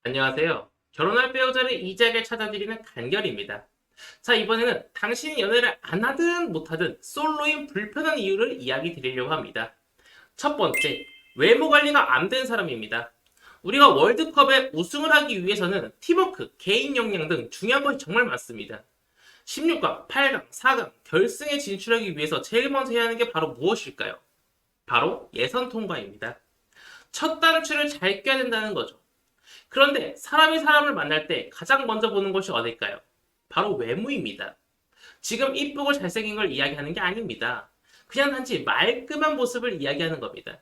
안녕하세요. 결혼할 배우자를 이지하게 찾아드리는 간결입니다. 자, 이번에는 당신이 연애를 안 하든 못하든 솔로인 불편한 이유를 이야기 드리려고 합니다. 첫 번째, 외모 관리가 안 된 사람입니다. 우리가 월드컵에 우승을 하기 위해서는 팀워크, 개인 역량 등 중요한 것이 정말 많습니다. 16강, 8강, 4강, 결승에 진출하기 위해서 제일 먼저 해야 하는 게 바로 무엇일까요? 바로 예선 통과입니다. 첫 단추를 잘 껴야 된다는 거죠. 그런데 사람이 사람을 만날 때 가장 먼저 보는 것이 어딜까요? 바로 외모입니다. 지금 이쁘고 잘생긴 걸 이야기하는 게 아닙니다. 그냥 단지 말끔한 모습을 이야기하는 겁니다.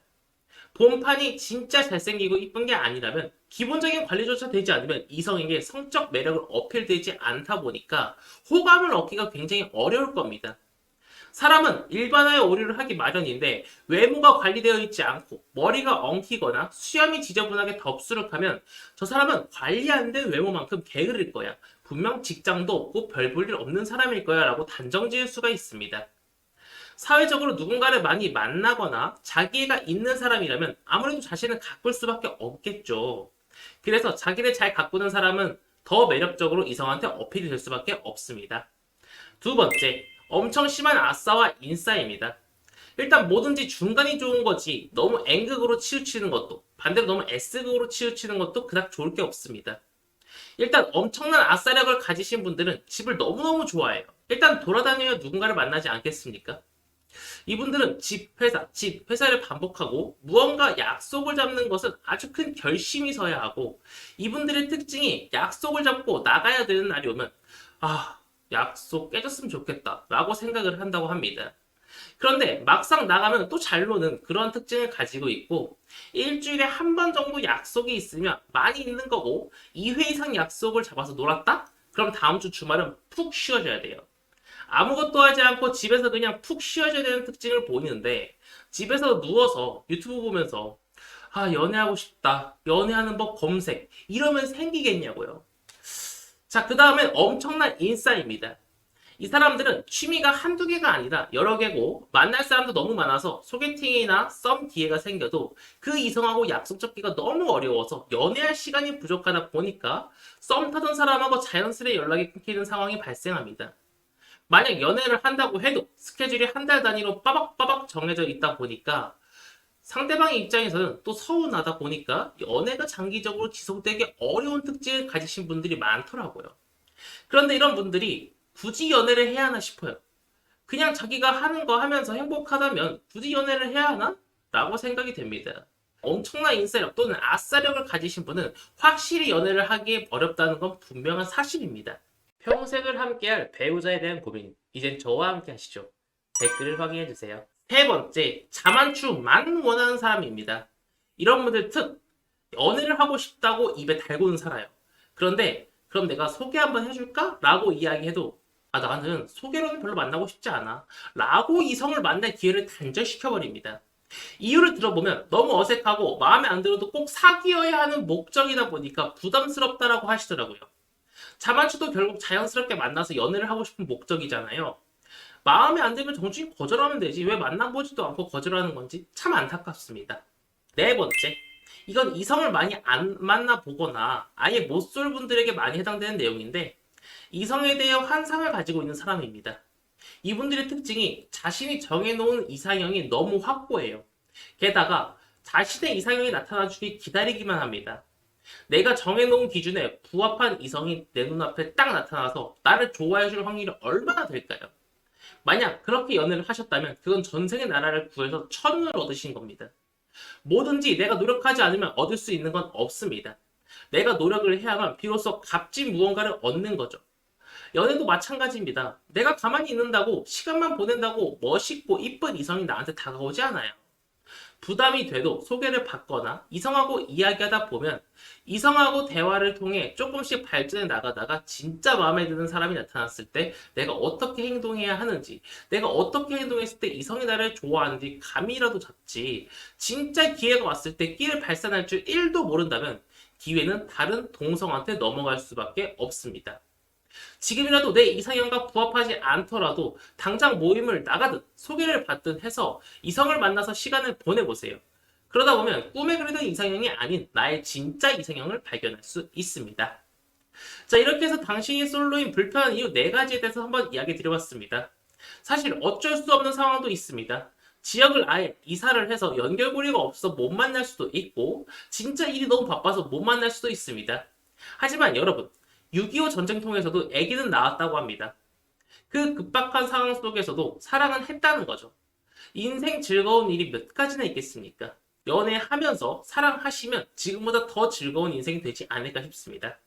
본판이 진짜 잘생기고 이쁜 게 아니라면 기본적인 관리조차 되지 않으면 이성에게 성적 매력을 어필되지 않다 보니까 호감을 얻기가 굉장히 어려울 겁니다. 사람은 일반화의 오류를 하기 마련인데 외모가 관리되어 있지 않고 머리가 엉키거나 수염이 지저분하게 덥수룩하면 저 사람은 관리 안 된 외모만큼 게으를 거야. 분명 직장도 없고 별 볼 일 없는 사람일 거야 라고 단정 지을 수가 있습니다. 사회적으로 누군가를 많이 만나거나 자기애가 있는 사람이라면 아무래도 자신을 가꿀 수밖에 없겠죠. 그래서 자기를 잘 가꾸는 사람은 더 매력적으로 이성한테 어필이 될 수밖에 없습니다. 두 번째, 엄청 심한 아싸와 인싸입니다. 일단 뭐든지 중간이 좋은 거지 너무 N극으로 치우치는 것도 반대로 너무 S극으로 치우치는 것도 그닥 좋을 게 없습니다. 일단 엄청난 아싸력을 가지신 분들은 집을 너무너무 좋아해요. 일단 돌아다니며 누군가를 만나지 않겠습니까? 이분들은 집, 회사를 반복하고 무언가 약속을 잡는 것은 아주 큰 결심이 서야 하고 이분들의 특징이 약속을 잡고 나가야 되는 날이 오면 아, 약속 깨졌으면 좋겠다 라고 생각을 한다고 합니다. 그런데 막상 나가면 또 잘 노는 그런 특징을 가지고 있고 일주일에 한 번 정도 약속이 있으면 많이 있는 거고 2회 이상 약속을 잡아서 놀았다? 그럼 다음 주 주말은 푹 쉬어줘야 돼요. 아무것도 하지 않고 집에서 그냥 푹 쉬어줘야 되는 특징을 보이는데 집에서 누워서 유튜브 보면서 연애하고 싶다. 연애하는 법 검색. 이러면 생기겠냐고요. 자, 그 다음엔 엄청난 인싸입니다. 이 사람들은 취미가 한두 개가 아니라 여러 개고 만날 사람도 너무 많아서 소개팅이나 썸 기회가 생겨도 그 이성하고 약속 잡기가 너무 어려워서 연애할 시간이 부족하다 보니까 썸 타던 사람하고 자연스레 연락이 끊기는 상황이 발생합니다. 만약 연애를 한다고 해도 스케줄이 한 달 단위로 빠박빠박 정해져 있다 보니까 상대방의 입장에서는 또 서운하다 보니까 연애가 장기적으로 지속되기 어려운 특징을 가지신 분들이 많더라고요. 그런데 이런 분들이 굳이 연애를 해야 하나 싶어요. 그냥 자기가 하는 거 하면서 행복하다면 굳이 연애를 해야 하나? 라고 생각이 됩니다. 엄청난 인싸력 또는 아싸력을 가지신 분은 확실히 연애를 하기 어렵다는 건 분명한 사실입니다. 평생을 함께할 배우자에 대한 고민, 이젠 저와 함께 하시죠. 댓글을 확인해주세요. 세 번째, 자만추만 원하는 사람입니다. 이런 분들 연애를 하고 싶다고 입에 달고는 살아요. 그런데 그럼 내가 소개 한번 해줄까? 라고 이야기해도 나는 소개로는 별로 만나고 싶지 않아. 라고 이성을 만날 기회를 단절시켜버립니다. 이유를 들어보면 너무 어색하고 마음에 안 들어도 꼭 사귀어야 하는 목적이다 보니까 부담스럽다라고 하시더라고요. 자만추도 결국 자연스럽게 만나서 연애를 하고 싶은 목적이잖아요. 마음에 안 들면 정중히 거절하면 되지 왜 만나보지도 않고 거절하는 건지 참 안타깝습니다. 네 번째, 이건 이성을 많이 안 만나보거나 아예 못쏠 분들에게 많이 해당되는 내용인데 이성에 대해 환상을 가지고 있는 사람입니다. 이분들의 특징이 자신이 정해놓은 이상형이 너무 확고해요. 게다가 자신의 이상형이 나타나주길 기다리기만 합니다. 내가 정해놓은 기준에 부합한 이성이 내 눈앞에 딱 나타나서 나를 좋아해줄 확률이 얼마나 될까요? 만약 그렇게 연애를 하셨다면 그건 전생의 나라를 구해서 천운을 얻으신 겁니다. 뭐든지 내가 노력하지 않으면 얻을 수 있는 건 없습니다. 내가 노력을 해야만 비로소 값진 무언가를 얻는 거죠. 연애도 마찬가지입니다. 내가 가만히 있는다고 시간만 보낸다고 멋있고 이쁜 이성이 나한테 다가오지 않아요. 부담이 돼도 소개를 받거나 이성하고 이야기하다 보면 이성하고 대화를 통해 조금씩 발전해 나가다가 진짜 마음에 드는 사람이 나타났을 때 내가 어떻게 행동해야 하는지, 내가 어떻게 행동했을 때 이성이 나를 좋아하는지 감이라도 잡지. 진짜 기회가 왔을 때 끼를 발산할 줄 1도 모른다면 기회는 다른 동성한테 넘어갈 수밖에 없습니다. 지금이라도 내 이상형과 부합하지 않더라도 당장 모임을 나가든 소개를 받든 해서 이성을 만나서 시간을 보내보세요. 그러다 보면 꿈에 그리던 이상형이 아닌 나의 진짜 이상형을 발견할 수 있습니다. 자, 이렇게 해서 당신이 솔로인 불편한 이유 4가지에 대해서 한번 이야기 드려봤습니다. 사실 어쩔 수 없는 상황도 있습니다. 지역을 아예 이사를 해서 연결고리가 없어서 못 만날 수도 있고, 진짜 일이 너무 바빠서 못 만날 수도 있습니다. 하지만 여러분, 6.25 전쟁통에서도 아기는 낳았다고 합니다. 그 급박한 상황 속에서도 사랑은 했다는 거죠. 인생 즐거운 일이 몇 가지나 있겠습니까? 연애하면서 사랑하시면 지금보다 더 즐거운 인생이 되지 않을까 싶습니다.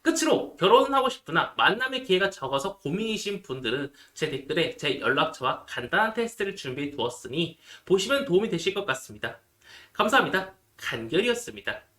끝으로 결혼은 하고 싶으나 만남의 기회가 적어서 고민이신 분들은 제 댓글에 제 연락처와 간단한 테스트를 준비해 두었으니 보시면 도움이 되실 것 같습니다. 감사합니다. 간결이었습니다.